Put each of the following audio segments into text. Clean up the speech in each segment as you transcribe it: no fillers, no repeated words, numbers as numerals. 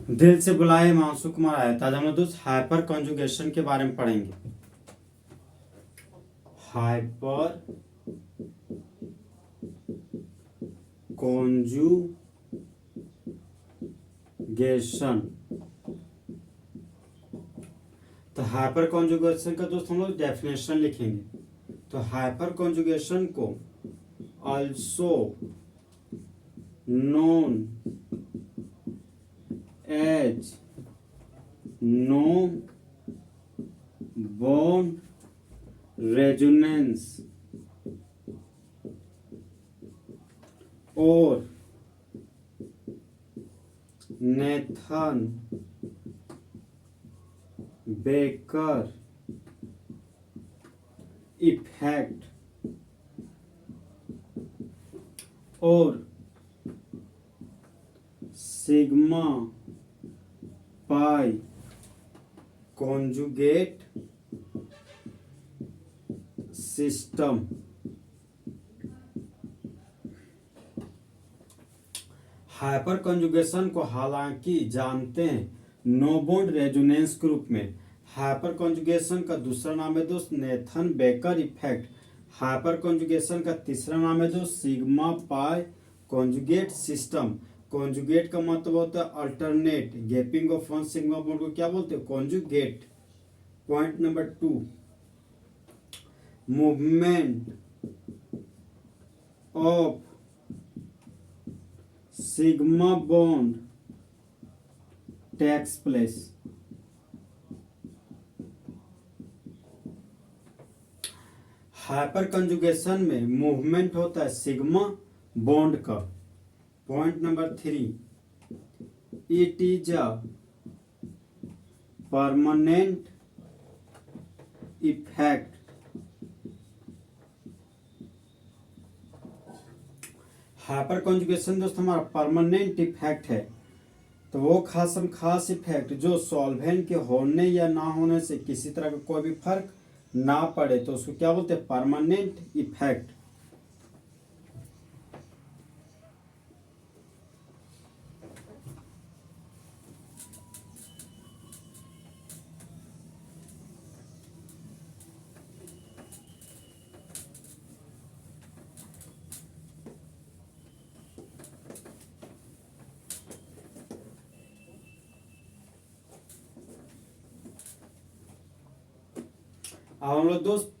दिल से बुलाए मानसू कुमार आया था। आज हम लोग दोस्त हाइपर कॉन्जुगेशन के बारे में पढ़ेंगे। Hyper conjugation. तो हाइपर कॉन्जुगेशन का दोस्त हम लोग डेफिनेशन लिखेंगे। तो हाइपर कॉन्जुगेशन को also known as no bond resonance और नेथन बेकर इफेक्ट और sigma pi conjugate system. Hyper conjugation को हालांकि जानते हैं नो बॉन्ड रेजोनेंस के रूप में। हाइपर कॉन्जुगेशन का दूसरा नाम है दोस्त Nathan Baker effect. Hyper conjugation का तीसरा नाम है दोस्त sigma pi conjugate system. Conjugate का मतलब होता है alternate. Gapping of one sigma bond को क्या बोलते हैं? Conjugate. Point number 2, movement of sigma bond takes place. Hyper conjugation में मूवमेंट होता है सिग्मा बॉन्ड का। Point number 3, it is a permanent effect hyper conjugation दोस्त हमारा परमानेंट इफेक्ट है। तो वो खास इफेक्ट जो सॉल्वेंट के होने या ना होने से किसी तरह का कोई भी फर्क ना पड़े तो उसको क्या बोलते हैं? Permanent effect. अब हम लोग दोस्त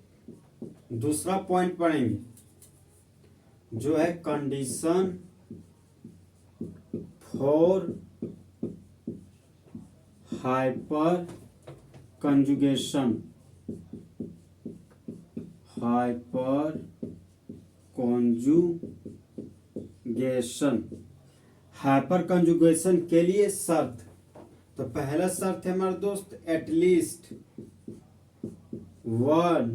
दूसरा पॉइंट पढ़ेंगे जो है condition for hyper conjugation. Hyper conjugation hyper conjugation के लिए शर्त। तो पहला शर्त है हमारे दोस्त at least one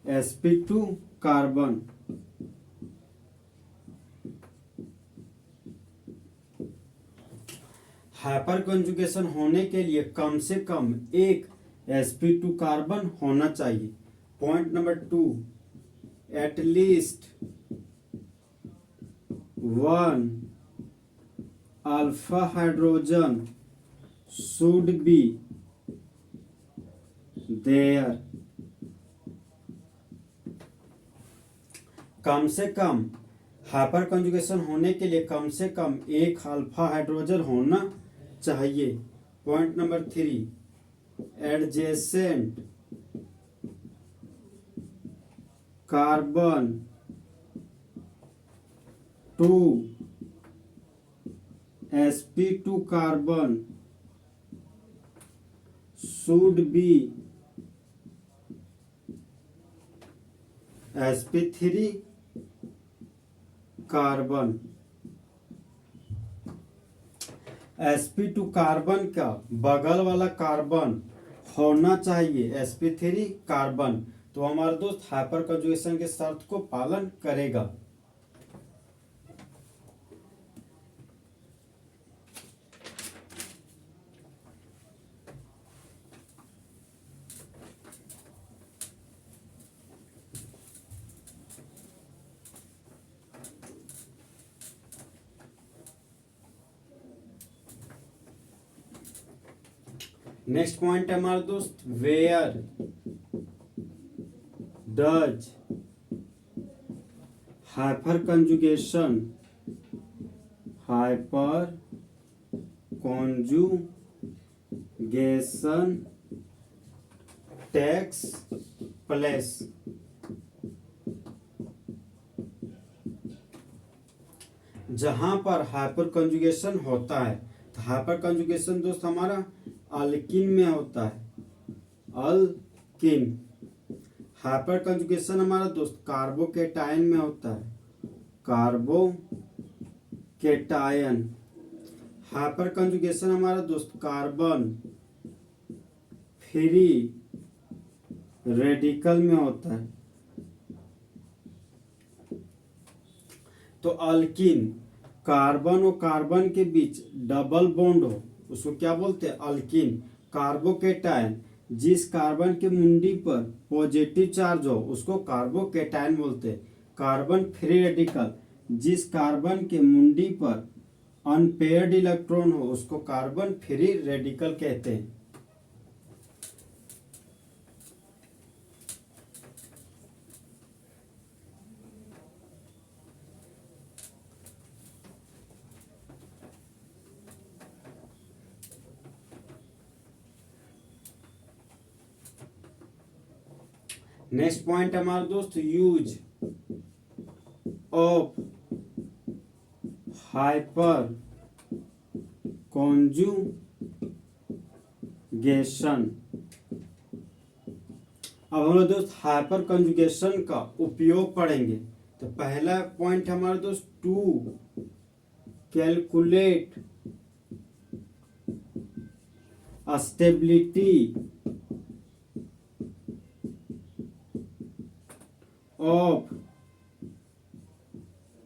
sp2 carbon hyper conjugation होने के लिए कम से कम एक sp2 कार्बन होना चाहिए। Point number 2, at least one alpha hydrogen should be there. कम से कम हाइपर कंजुगेशन होने के लिए कम से कम एक अल्फा हाइड्रोजन होना चाहिए। Point number 3, adjacent carbon to sp2 carbon should be sp3 carbon. sp2 carbon का बगल वाला कार्बन होना चाहिए sp3 कार्बन। तो हमारा दोस्त हाइपर कंजुगेशन के शर्त को पालन करेगा। नेक्स्ट पॉइंट है हमारा दोस्त, where does hyper conjugation takes place. जहां पर हाइपर कंजुगेशन होता है, तो हाइपर कंजुगेशन दोस्त हमारा अल्किन में होता है, अल्किन। हाइपर कंजुगेशन हमारा दोस्त कार्बोकेटायन में होता है, कार्बोकेटायन। हाइपर कंजुगेशन हमारा दोस्त कार्बन फ्री रेडिकल में होता है। तो अल्किन, कार्बन और कार्बन के बीच डबल बॉन्ड हो उसको क्या बोलते हैं, अल्किन। कार्बोकेटायन, जिस कार्बन के मुंडी पर पॉजिटिव चार्ज हो उसको कार्बोकेटायन बोलते हैं। कार्बन फ्री रेडिकल, जिस कार्बन के मुंडी पर अनपेयर्ड इलेक्ट्रॉन हो उसको कार्बन फ्री रेडिकल कहते हैं। नेक्स्ट पॉइंट हमारा दोस्त, यूज ऑफ हाइपर कॉन्जुगेशन। अब हम लोग दोस्त हाइपर कंजुगेशन का उपयोग पढ़ेंगे। तो पहला पॉइंट हमारा दोस्त, to calculate stability of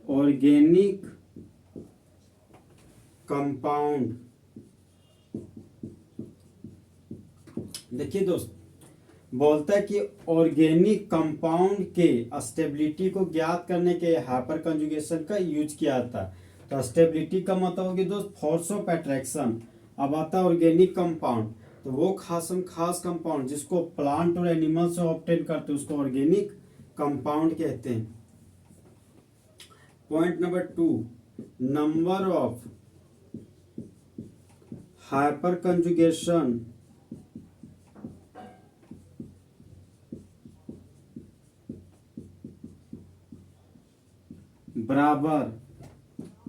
organic compound. देखिए दोस्त, बोलता है कि ऑर्गेनिक कंपाउंड के स्टेबिलिटी को ज्ञात करने के हाइपर कंजुगेशन का यूज किया जाता है। तो स्टेबिलिटी का मतलब होगी दोस्त फोर्स ऑफ अट्रैक्शन। अब आता है ऑर्गेनिक कंपाउंड, तो वो खास कंपाउंड जिसको प्लांट और एनिमल से ऑब्टेन करते हैं उसको ऑर्गेनिक कंपाउंड कहते हैं। Point number 2, number of hyperconjugation बराबर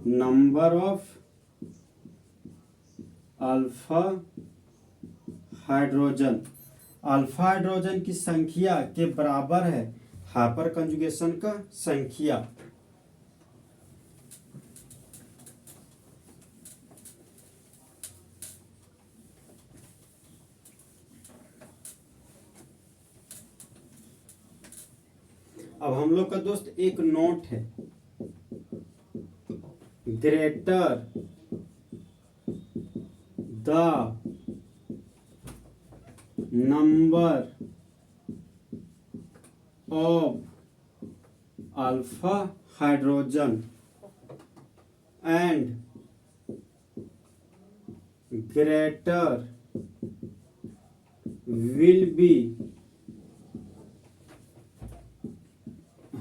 number of alpha hydrogen. Alpha hydrogen की संख्या के बराबर है हाइपर कंजुगेशन का संख्या। अब हम लोग का दोस्त एक नोट है, greater the number of alpha hydrogen and greater will be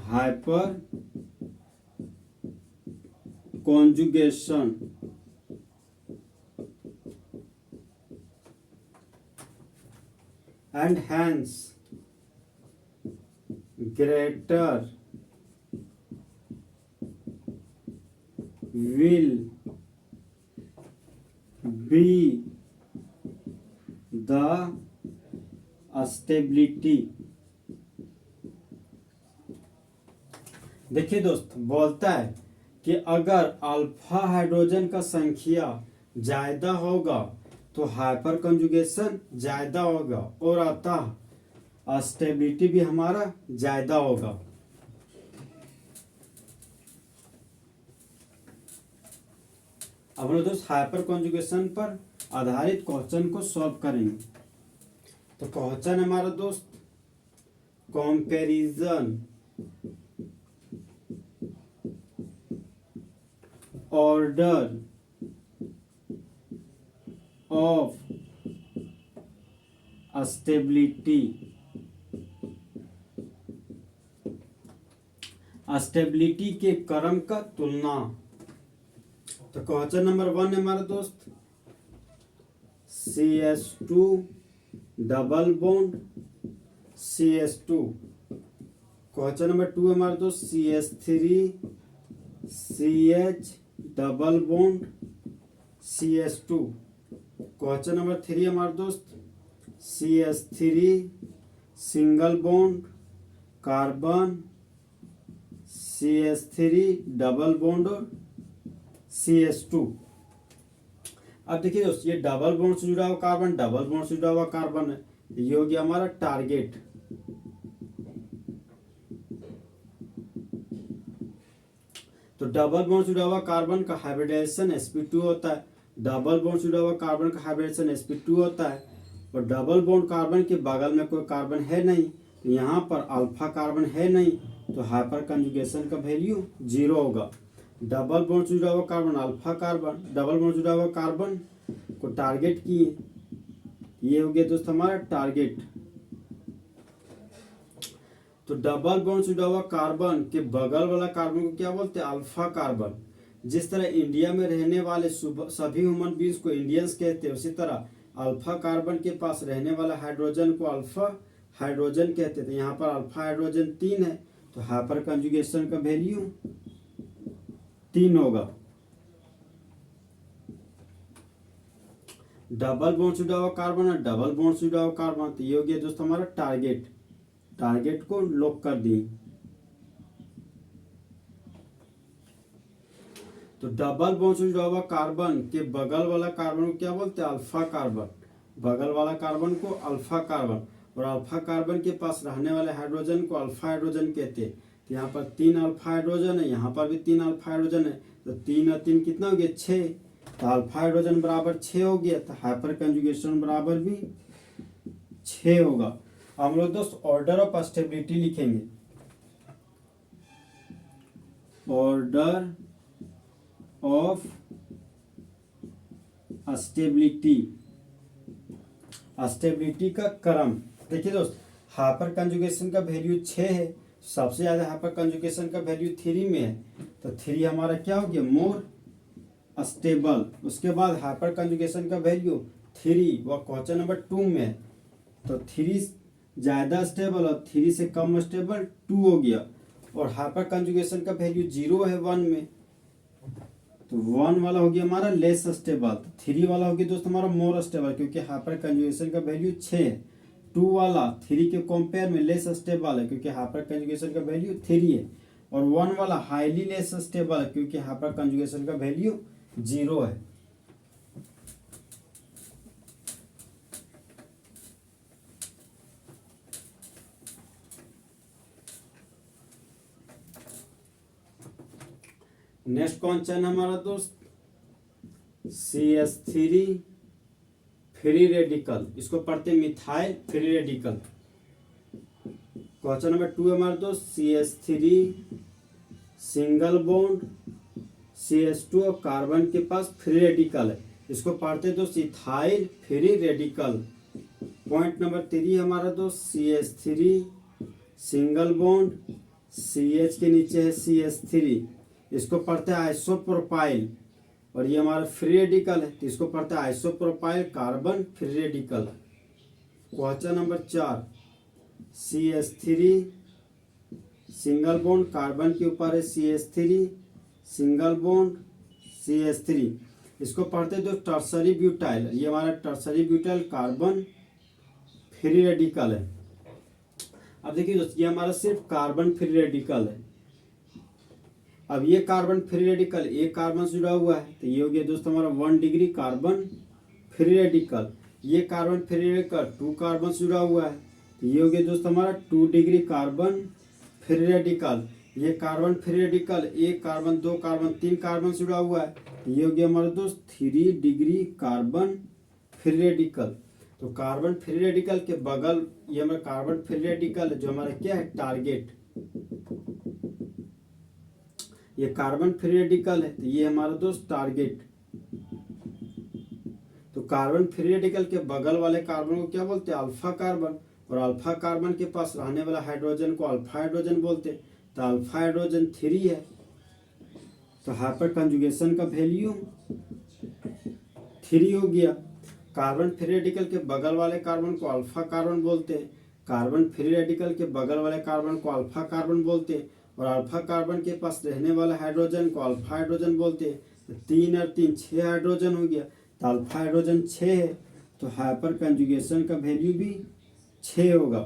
hyper conjugation and hence greater will be the stability। देखिए दोस्त, बोलता है कि अगर अल्फा हाइड्रोजन का संख्या ज्यादा होगा तो हाइपर कंजुगेशन ज्यादा होगा और अतः स्टेबिलिटी भी हमारा ज्यादा होगा। अब हम दोस्त हाइपर कंजुगेशन पर आधारित क्वेश्चन को सॉल्व करेंगे। तो क्वेश्चन हमारा दोस्त, comparison order of stability, stability के क्रम का तुलना। तो क्वेश्चन नंबर 1 है हमारे दोस्त CH2 double bond CH2। Question number 2 है हमारे दोस्त CH3 CH double bond CH2। Question number 3 है हमारे दोस्त CH3 single bond carbon CH3 double bond और CH2। अब देखिए दोस्त ये डबल बॉन्ड से जुड़ा हुआ कार्बन, डबल बॉन्ड से जुड़ा हुआ कार्बन है, ये हो गया हमारा टारगेट। तो डबल बॉन्ड से जुड़ा हुआ कार्बन का हाइब्रिडाइजेशन sp2 होता है, डबल बॉन्ड से जुड़ा हुआ कार्बन का हाइब्रिडाइजेशन sp2 होता है, और डबल बॉन्ड कार्बन के बगल में कोई कार्बन है नहीं, तो यहाँ पर अल्फा कार्बन है नहीं, तो हाइपर कंजुगेशन का वैल्यू 0 होगा। डबल बॉन्ड से जुड़ा हुआ carbon alpha carbon, double bond से जुड़ा हुआ कार्बन को टारगेट किए, ये हो गया दोस्त हमारा टारगेट। तो डबल बॉन्ड से जुड़ा हुआ कार्बन के बगल वाला कार्बन को क्या बोलते हैं? Alpha carbon. जिस तरह इंडिया में रहने वाले सभी ह्यूमन बींग्स को इंडियंस कहते हैं, उसी तरह अल्फा कार्बन के पास रहने वाला हाइड्रोजन को अल्फा हाइड्रोजन कहते थे। यहाँ पर अल्फा हाइड्रोजन 3 है, तो हाइपर कंजुगेशन का वैल्यू 3 होगा। डबल बॉन्ड से जुड़ा हुआ कार्बन है, डबल बॉन्ड से जुड़ा हुआ कार्बन, तो ये हो गया दोस्तों हमारा टारगेट। टारगेट को लॉक कर दी। तो डबल बॉन्ड से जुड़ा हुआ कार्बन के बगल वाला कार्बन को क्या बोलते हैं? Alpha carbon. बगल वाला कार्बन को अल्फा कार्बन, और अल्फा कार्बन के पास रहने वाले हाइड्रोजन को अल्फा हाइड्रोजन कहते हैं। तो यहाँ पर 3 अल्फा हाइड्रोजन है, यहाँ पर भी 3 अल्फा हाइड्रोजन है, तो 3 और 3 कितना हो गया? 6। तो अल्फा हाइड्रोजन बराबर 6 हो गया, तो हाइपर कंजुगेशन बराबर भी 6 होगा। हम लोग दोस्त ऑर्डर ऑफ स्टेबिलिटी लिखेंगे। ऑर्डर ऑफ स्टेबिलिटी, स्टेबिलिटी का क्रम। देखिए दोस्त, हाइपर कंजुगेशन का वैल्यू 6 है, सबसे ज्यादा हाइपर कंजुगेशन का वैल्यू 3 में है, तो 3 हमारा क्या हो गया? More stable. उसके बाद हाइपर कंजुगेशन का वैल्यू 3 वह क्वेश्चन नंबर 2 में है, तो 3 ज्यादा स्टेबल और 3 से कम स्टेबल 2 हो गया। और हाइपर कंजुगेशन का वैल्यू 0 है 1 में, तो 1 वाला हो गया हमारा लेस स्टेबल, तो 3 वाला हो गया दोस्त हमारा मोर स्टेबल, क्योंकि हाइपर कंजुगेशन का वैल्यू 6 है। 2 वाला 3 के कंपेयर में लेस स्टेबल है, क्योंकि हाइपर कंजुगेशन का वैल्यू 3 है। और 1 वाला हाईली लेस स्टेबल है, क्योंकि हाइपर कंजुगेशन का वैल्यू 0 है। नेक्स्ट क्वेश्चन हमारा दोस्त CH3 फ्री रेडिकल, इसको पढ़ते methyl free radical. Question number 2 है हमारे दोस्त CH3 सिंगल बॉन्ड CH2 और कार्बन के पास फ्री रेडिकल है, इसको पढ़ते दोस्त ethyl free radical. Point number 3 हमारा दोस्त CH3 सिंगल बॉन्ड CH के नीचे है CH3, इसको पढ़ते हैं आइसोप्रोपाइल, और ये हमारा फ्री रेडिकल है, तो इसको पढ़ते हैं isopropyl carbon free radical. Question number 4 CH3 single bond carbon के ऊपर है CH3 सिंगल बॉन्ड CH3, इसको पढ़ते हैं दोस्त टर्सरी ब्यूटाइल, ये हमारा tertiary butyl carbon free radical है। अब देखिए दोस्त, ये हमारा सिर्फ कार्बन फ्री रेडिकल है। अब ये कार्बन फ्री रेडिकल एक कार्बन से जुड़ा हुआ है, तो ये हो गया दोस्त हमारा 1 डिग्री कार्बन फ्री रेडिकल। ये कार्बन फ्री रेडिकल 2 कार्बन से जुड़ा हुआ है, तो ये हो गया दोस्त हमारा 2 डिग्री कार्बन फ्री रेडिकल। ये carbon free radical 1 carbon 2 carbon 3 carbon से जुड़ा हुआ है, तो ये हो गया हमारा दोस्त 3 डिग्री कार्बन फ्री रेडिकल। तो कार्बन फ्री रेडिकल के बगल ये हमारा कार्बन फ्री रेडिकल जो हमारा क्या है? टारगेट। ये कार्बन फ्री रेडिकल है, तो ये हमारा दोस्त टारगेट। तो कार्बन फ्री रेडिकल के बगल वाले कार्बन को क्या बोलते हैं? Alpha carbon. और अल्फा कार्बन के पास रहने वाला हाइड्रोजन को अल्फा हाइड्रोजन बोलते हैं। तो अल्फा हाइड्रोजन 3 है। तो हाइपर कंजुगेशन का वैल्यू 3 हो गया। कार्बन फ्री रेडिकल के बगल वाले कार्बन को अल्फा कार्बन बोलते हैं। कार्बन फ्री रेडिकल के बगल वाले कार्बन को अल्फा कार्बन बोलते हैं। और अल्फा कार्बन के पास रहने वाला हाइड्रोजन को अल्फा हाइड्रोजन बोलते हैं। तो 3 और 3 6 हाइड्रोजन हो गया। तो अल्फा हाइड्रोजन 6 है। तो हाइपर कंजुगेशन का वैल्यू भी 6 होगा।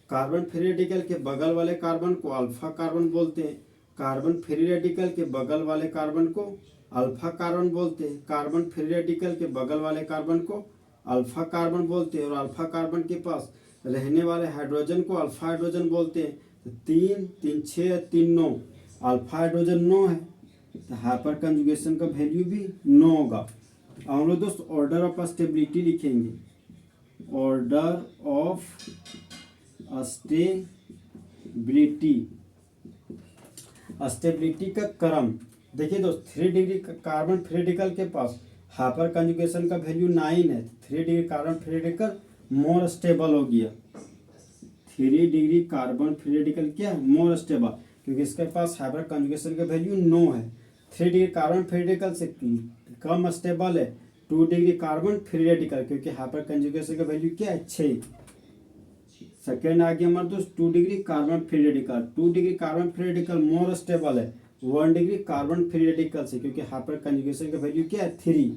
कार्बन फ्री रेडिकल के बगल वाले कार्बन को अल्फा कार्बन बोलते हैं। कार्बन फ्री रेडिकल के बगल वाले कार्बन को अल्फा कार्बन बोलते हैं। कार्बन फ्री रेडिकल के बगल वाले कार्बन को अल्फा कार्बन बोलते हैं। और अल्फा कार्बन के पास रहने वाले हाइड्रोजन को अल्फा हाइड्रोजन बोलते हैं। तो 3 3 6 3 9, अल्फा हाइड्रोजन 9 है। तो हाइपर कंजुगेशन का वैल्यू भी 9 होगा। अब हम लोग दोस्त ऑर्डर ऑफ स्टेबिलिटी लिखेंगे। ऑर्डर ऑफ स्टेबिलिटी का क्रम देखिए दोस्त, 3 डिग्री कार्बन फ्री रेडिकल के पास हाइपर कंजुगेशन का वैल्यू 9 है। 3 degree carbon free radical more stable हो गया। 3 डिग्री कार्बन फ्री रेडिकल क्या है? मोर स्टेबल, क्योंकि इसके पास हाइपर कंजुगेशन का वैल्यू 9 है। 3 डिग्री कार्बन फ्री रेडिकल से कम स्टेबल है 2 डिग्री कार्बन फ्री रेडिकल, क्योंकि हाइपर कंजुगेशन का वैल्यू क्या है? 6। सेकेंड आ गया हमारे दोस्त 2 degree carbon free radical. 2 degree carbon free radical more stable है 1 डिग्री कार्बन फ्री रेडिकल से, क्योंकि हाइपर कंजुगेशन का वैल्यू क्या है? 3।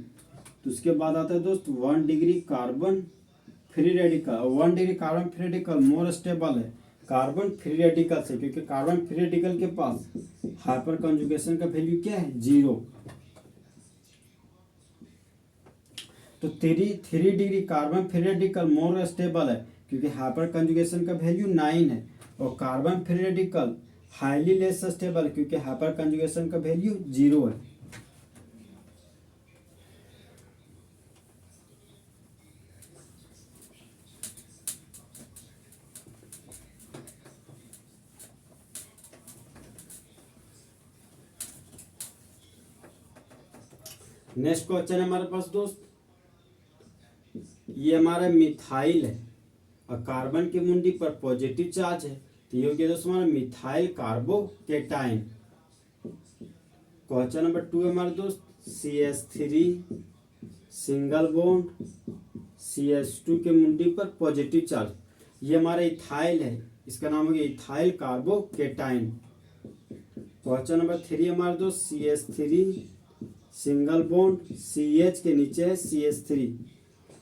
तो उसके बाद आता है दोस्त 1 degree carbon free radical. 1 degree carbon free radical more stable है कार्बन फ्री रेडिकल से, क्योंकि कार्बन फ्री रेडिकल के पास हाइपर कंजुगेशन का वैल्यू क्या है? 0। तो 3 degree carbon free radical more stable है, क्योंकि हाइपर कंजुगेशन का वैल्यू 9 है। और carbon free radical highly less stable, क्योंकि हाइपर कंजुगेशन का वैल्यू 0 है। नेक्स्ट क्वेश्चन है हमारे पास दोस्त, ये हमारा मिथाइल है और कार्बन की मुंडी पर पॉजिटिव चार्ज है। तो ये हो गया दोस्त हमारा मिथाइल कार्बोकेटाइन। क्वेश्चन नंबर 2 है हमारे दोस्त, CH3 सिंगल बॉन्ड CH2 के मुंडी पर पॉजिटिव चार्ज। ये हमारा इथाइल है, इसका नाम हो गया इथाइल कार्बोकेटाइन। क्वेश्चन नंबर 3 हमारे दोस्त, CH3 सिंगल बॉन्ड CH के नीचे है CH3,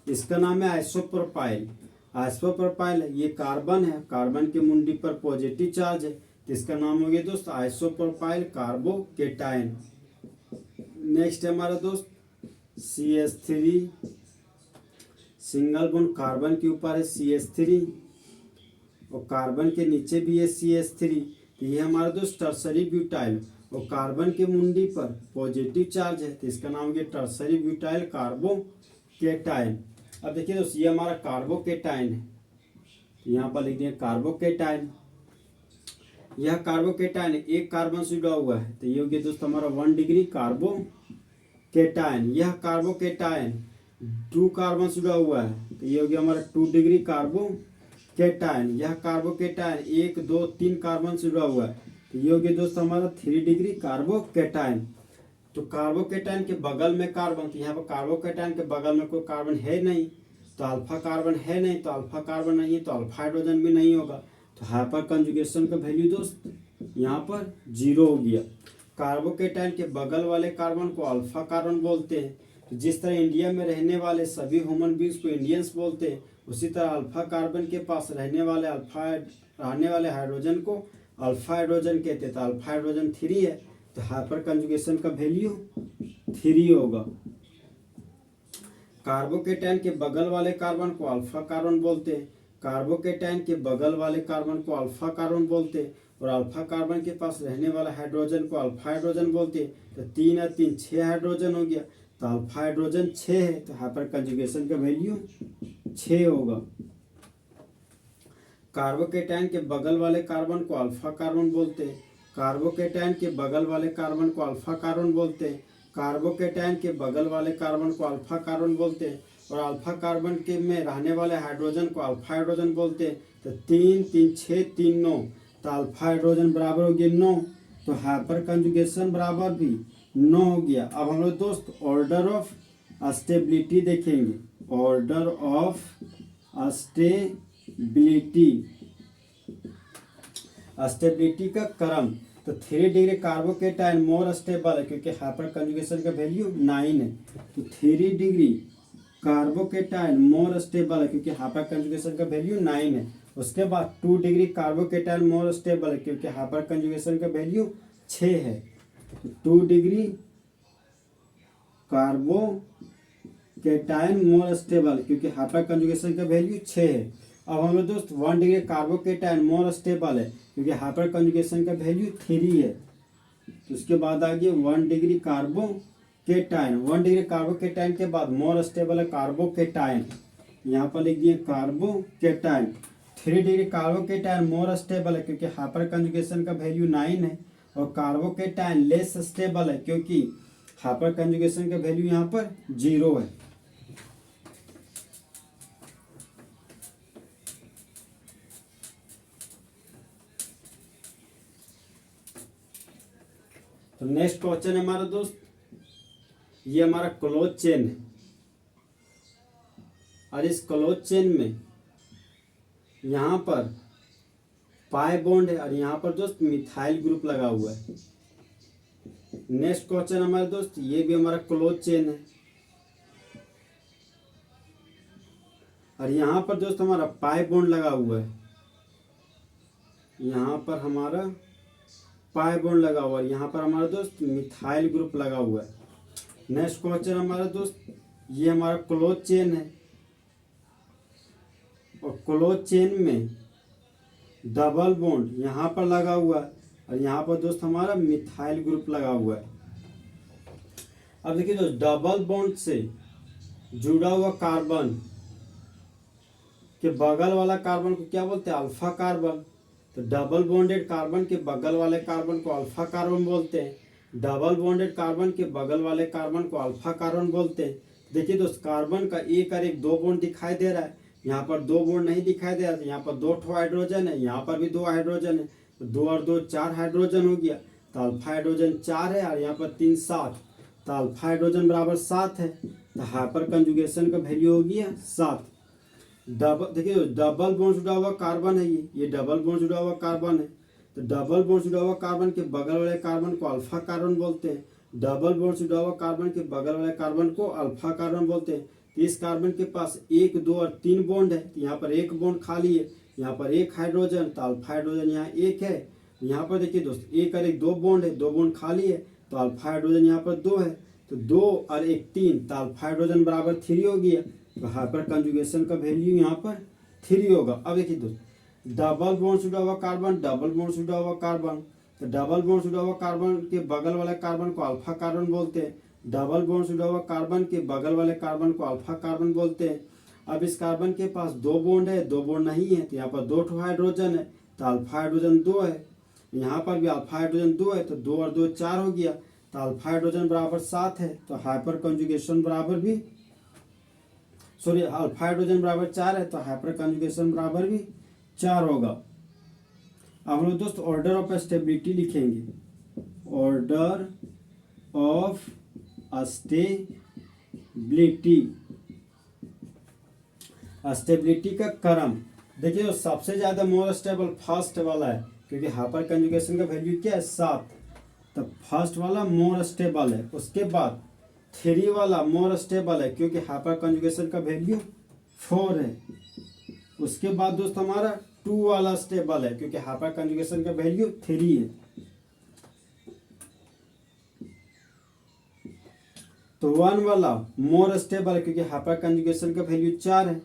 इसका नाम है आइसोप्रोपाइल। आइसोप्रोपाइल ये कार्बन है, कार्बन की मुंडी पर पॉजिटिव चार्ज है, तो इसका नाम हो गया दोस्त आइसोप्रोपाइल कार्बोकेटाइन। नेक्स्ट है हमारा दोस्त CH3 सिंगल बॉन्ड, कार्बन के ऊपर है CH3 और कार्बन के नीचे भी है CH3, तो ये हमारा दोस्त टर्सरी ब्यूटाइल और कार्बन की मुंडी पर पॉजिटिव चार्ज है, तो इसका नाम हो गया टर्सरी ब्यूटाइल कार्बोकेटाइन। अब देखिए दोस्त ये हमारा कार्बोकेटाइन है, तो यहाँ पर लिख दिया कार्बोकेटाइन। यह कार्बोकेटाइन एक कार्बन से जुड़ा हुआ है, तो ये हो गया दोस्त हमारा 1 डिग्री कार्बोकेटाइन। यह कार्बोकेटाइन 2 कार्बन से जुड़ा हुआ है, तो ये हो गया हमारा 2 डिग्री कार्बोकेटाइन। यह कार्बोकेटाइन 1 2 3 कार्बन से जुड़ा हुआ है, तो ये हो गया दोस्त हमारा 3 डिग्री कार्बोकेटाइन। तो कार्बोकेटाइन के बगल में कार्बन, तो यहाँ पर कार्बोकेटाइन के बगल में कोई कार्बन है नहीं, तो अल्फा कार्बन है नहीं, तो अल्फा कार्बन नहीं है तो अल्फा हाइड्रोजन भी नहीं होगा, तो हाइपर कंजुगेशन का वैल्यू दोस्त यहाँ पर 0 हो गया। कार्बोकेटाइन के बगल वाले कार्बन को अल्फा कार्बन बोलते हैं। तो जिस तरह इंडिया में रहने वाले सभी ह्यूमन बींग्स को इंडियंस बोलते हैं, उसी तरह अल्फा कार्बन के पास रहने वाले हाइड्रोजन को अल्फा हाइड्रोजन कहते हैं। तो अल्फा हाइड्रोजन 3 है, तो हाइपर कंजुगेशन का वैल्यू 3 होगा। कार्बोकेटाइन के बगल वाले कार्बन को अल्फा कार्बन बोलते हैं। कार्बोकेटाइन के बगल वाले कार्बन को अल्फा कार्बन बोलते हैं और अल्फा कार्बन के पास रहने वाला हाइड्रोजन को अल्फा हाइड्रोजन बोलते हैं। तो 3 और 3 6 हाइड्रोजन हो गया, तो अल्फा हाइड्रोजन 6 है, तो हाइपर कंजुगेशन का वैल्यू 6 होगा। कार्बोकेटाइन के बगल वाले कार्बन को अल्फा कार्बन बोलते हैं। कार्बोकेटाइन के बगल वाले कार्बन को अल्फा कार्बन बोलते हैं। कार्बोकेटाइन के बगल वाले कार्बन को अल्फा कार्बन बोलते हैं और अल्फा कार्बन के में रहने वाले हाइड्रोजन को अल्फा हाइड्रोजन बोलते हैं। तो 3 3 6 3 9, तो अल्फा हाइड्रोजन बराबर हो गया 9, तो हाइपर कंजुगेशन बराबर भी 9 हो गया। अब हम लोग दोस्त ऑर्डर ऑफ स्टेबिलिटी देखेंगे, ऑर्डर ऑफ स्टेबिलिटी का क्रम। तो 3 डिग्री कार्बोकेटाइन मोर स्टेबल है क्योंकि हाइपर कंजुगेशन का वैल्यू 9 है। तो 3 डिग्री कार्बोकेटाइन मोर स्टेबल है क्योंकि हाइपर कंजुगेशन का वैल्यू 9 है। उसके बाद 2 डिग्री कार्बोकेटाइन मोर स्टेबल है क्योंकि हाइपर कंजुगेशन का वैल्यू 6 है। तो 2 डिग्री कार्बोकेटाइन मोर स्टेबल क्योंकि हाइपर कंजुगेशन का वैल्यू 6 है। अब हम लोग दोस्त 1 डिग्री कार्बोकेटाइन मोर स्टेबल है क्योंकि हाइपर कंजुगेशन का वैल्यू 3 है। तो उसके बाद आ गया 1 डिग्री कार्बोकेटाइन। 1 डिग्री कार्बोकेटाइन के बाद मोर स्टेबल है कार्बोकेटाइन, यहाँ पर लिख दिए carbocation. 3 degree carbocation more stable है क्योंकि हाइपर कंजुगेशन का वैल्यू 9 है। और कार्बोकेटाइन लेस स्टेबल है क्योंकि हाइपर कंजुगेशन का वैल्यू यहाँ पर 0 है। तो नेक्स्ट क्वेश्चन है हमारा दोस्त, ये हमारा क्लोज चेन है और इस क्लोज चेन में यहाँ पर पाई बॉन्ड है और यहाँ पर दोस्त मिथाइल ग्रुप लगा हुआ है। नेक्स्ट क्वेश्चन हमारे दोस्त, ये भी हमारा क्लोज चेन है और यहाँ पर दोस्त हमारा पाई बॉन्ड लगा हुआ है। यहाँ पर हमारा पाई बॉन्ड लगा हुआ है, यहाँ पर हमारा दोस्त मिथाइल ग्रुप लगा हुआ है। नेक्स्ट क्वेश्चन हमारा दोस्त, ये हमारा क्लोज चेन है और क्लोज चेन में डबल बॉन्ड यहाँ पर लगा हुआ है और यहाँ पर दोस्त हमारा मिथाइल ग्रुप लगा हुआ है। अब देखिए दोस्त, डबल बॉन्ड से जुड़ा हुआ कार्बन के बगल वाला कार्बन को क्या बोलते हैं? Alpha carbon. तो डबल बॉन्डेड कार्बन के बगल वाले कार्बन को अल्फा कार्बन बोलते हैं। डबल बॉन्डेड कार्बन के बगल वाले कार्बन को अल्फा कार्बन बोलते हैं। देखिए दोस्त, कार्बन का एक और एक 2 बॉन्ड दिखाई दे रहा है, यहाँ पर 2 बॉन्ड नहीं दिखाई दे रहा है। यहाँ पर 2 हाइड्रोजन है, यहाँ पर भी 2 हाइड्रोजन है, तो 2 और 2 4 हाइड्रोजन हो गया। तो अल्फा हाइड्रोजन 4 है और यहाँ पर 3 7, तो अल्फा हाइड्रोजन बराबर 7 है। तो हाइपर कंजुगेशन का वैल्यू हो गया 7। डबल, देखिए डबल बॉन्ड जुड़ा हुआ कार्बन है, ये डबल बॉन्ड जुड़ा हुआ कार्बन है। तो डबल बॉन्ड जुड़ा हुआ कार्बन के बगल वाले कार्बन को अल्फा कार्बन बोलते हैं। डबल बॉन्ड जुड़ा हुआ कार्बन के बगल वाले कार्बन को अल्फा कार्बन बोलते हैं। तो इस कार्बन के पास 1 2 और 3 बॉन्ड है, तो यहाँ पर 1 बॉन्ड खाली है, यहाँ पर 1 हाइड्रोजन, तो अल्फा हाइड्रोजन यहाँ 1 है। यहाँ पर देखिए दोस्त, 1 और 1 2 बॉन्ड है, 2 बॉन्ड खाली है, तो अल्फा हाइड्रोजन यहाँ पर 2 है, तो 2 और 1 3, तो अल्फा हाइड्रोजन बराबर 3 हो गया। तो हाइपर कंजुगेशन का वैल्यू यहाँ पर 3 होगा। अब देखिए दोस्त, डबल बॉन्ड जुड़ा हुआ कार्बन, डबल बॉन्ड जुड़ा हुआ कार्बन, तो डबल बॉन्ड जुड़ा हुआ कार्बन के बगल वाले कार्बन को अल्फा कार्बन बोलते हैं। डबल बॉन्ड जुड़ा हुआ कार्बन के बगल वाले कार्बन को अल्फा कार्बन बोलते हैं। अब इस कार्बन के पास 2 बॉन्ड है, 2 बॉन्ड नहीं है, तो यहाँ पर 2 हाइड्रोजन है, तो अल्फा हाइड्रोजन 2 है। यहाँ पर भी अल्फा हाइड्रोजन 2 है, तो 2 और 2 4 हो गया, तो अल्फा हाइड्रोजन बराबर 7 है। तो हाइपर कंजुगेशन बराबर भी अल्फा हाइड्रोजन बराबर 4 है, तो हाइपर कंजुगेशन बराबर भी 4 होगा। अब हम लोग दोस्त ऑर्डर ऑफ स्टेबिलिटी लिखेंगे, ऑर्डर ऑफ स्टेबिलिटी का क्रम। देखिए तो सबसे ज्यादा मोर स्टेबल फर्स्ट वाला है क्योंकि हाइपर कंजुगेशन का वैल्यू क्या है? 7, तो फर्स्ट वाला मोर स्टेबल है। उसके बाद 3 वाला मोर स्टेबल है क्योंकि हाइपर कंजुगेशन का वैल्यू 4 है। उसके बाद दोस्त हमारा 2 वाला स्टेबल है क्योंकि हाइपर कंजुगेशन का वैल्यू 3 है। तो 1 वाला मोर स्टेबल है क्योंकि हाइपर कंजुगेशन का वैल्यू 4 है।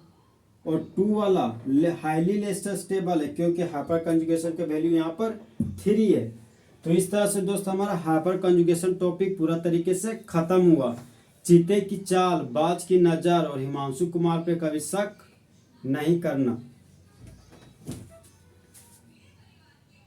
और 2 वाला हाईली लेस स्टेबल है क्योंकि हाइपर कंजुगेशन का वैल्यू यहाँ पर 3 है। तो इस तरह से दोस्त हमारा हाइपर कंजुगेशन टॉपिक पूरा तरीके से खत्म हुआ। चीते की चाल, बाज की नज़र और हिमांशु कुमार पे कभी शक नहीं करना।